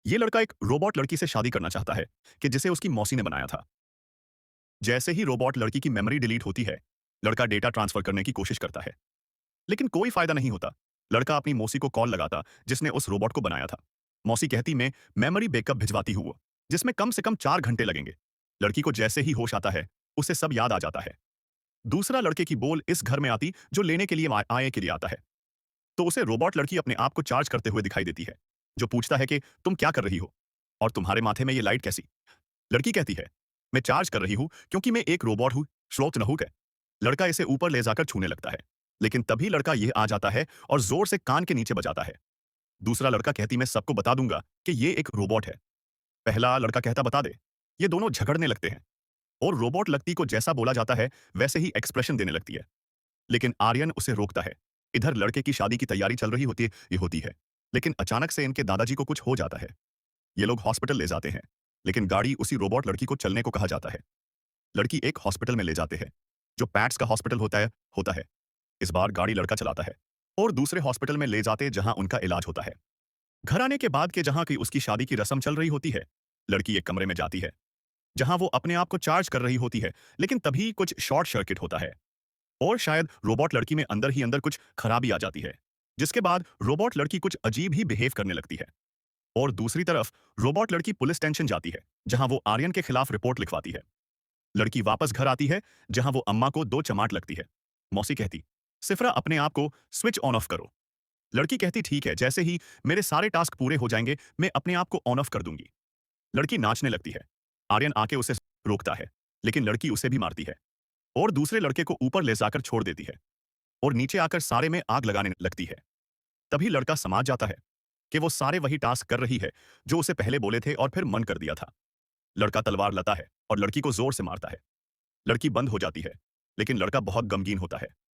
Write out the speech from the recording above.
ये लड़का एक रोबोट लड़की से शादी करना चाहता है कि जिसे उसकी मौसी ने बनाया था। जैसे ही रोबोट लड़की की मेमोरी डिलीट होती है, लड़का डेटा ट्रांसफर करने की कोशिश करता है, लेकिन कोई फायदा नहीं होता। लड़का अपनी मौसी को कॉल लगाता जिसने उस रोबोट को बनाया था। मौसी कहती मैं मेमोरी बैकअप भिजवाती हूँ जिसमें कम से कम 4 घंटे लगेंगे। लड़की को जैसे ही होश आता है, उसे सब याद आ जाता है। दूसरा लड़के की बोल इस घर में आती जो लेने के लिए आए के लिए आता है। तो उसे रोबोट लड़की अपने आप को चार्ज करते हुए दिखाई देती है, जो पूछता है कि तुम क्या कर रही हो और तुम्हारे माथे में ये लाइट कैसी। लड़की कहती है मैं चार्ज कर रही हूं क्योंकि मैं एक रोबोट हूं, श्लोक नहुक है। लड़का इसे ऊपर ले जाकर छूने लगता है, लेकिन तभी लड़का यह आ जाता है और जोर से कान के नीचे बजाता है। दूसरा लड़का कहती मैं सबको बता दूंगा कि ये एक रोबोट है। पहला लड़का कहता बता दे। ये दोनों झगड़ने लगते हैं और रोबोट लगती को जैसा बोला जाता है वैसे ही एक्सप्रेशन देने लगती है, लेकिन आर्यन उसे रोकता है। इधर लड़के की शादी की तैयारी चल रही होती है, लेकिन अचानक से इनके दादाजी को कुछ हो जाता है। ये लोग हॉस्पिटल ले जाते हैं, लेकिन गाड़ी उसी रोबोट लड़की को चलने को कहा जाता है। लड़की एक हॉस्पिटल में ले जाते हैं, जो पैट्स का हॉस्पिटल होता है। इस बार गाड़ी लड़का चलाता है और दूसरे हॉस्पिटल में ले जाते जहां उनका इलाज होता है। घर आने के बाद के जहां की उसकी शादी की रस्म चल रही होती है, लड़की एक कमरे में जाती है जहां वो अपने आप को चार्ज कर रही होती है, लेकिन तभी कुछ शॉर्ट सर्किट होता है और शायद रोबोट लड़की में अंदर ही अंदर कुछ खराबी आ जाती है, जिसके बाद रोबोट लड़की कुछ अजीब ही बिहेव करने लगती है। और दूसरी तरफ रोबोट लड़की पुलिस स्टेशन जाती है, जहां वो आर्यन के खिलाफ रिपोर्ट लिखवाती है। लड़की वापस घर आती है, जहां वो अम्मा को दो चमाट लगती है। मौसी कहती सिफरा अपने आप को स्विच ऑन ऑफ करो। लड़की कहती ठीक है, जैसे ही मेरे सारे टास्क पूरे हो जाएंगे मैं अपने आप को ऑन ऑफ कर दूंगी। लड़की नाचने लगती है। आर्यन आके उसे रोकता है, लेकिन लड़की उसे भी मारती है और दूसरे लड़के को ऊपर ले जाकर छोड़ देती है और नीचे आकर सारे में आग लगाने लगती है। तभी लड़का समझ जाता है कि वो सारे वही टास्क कर रही है जो उसे पहले बोले थे और फिर मन कर दिया था। लड़का तलवार लाता है और लड़की को जोर से मारता है। लड़की बंद हो जाती है, लेकिन लड़का बहुत गमगीन होता है।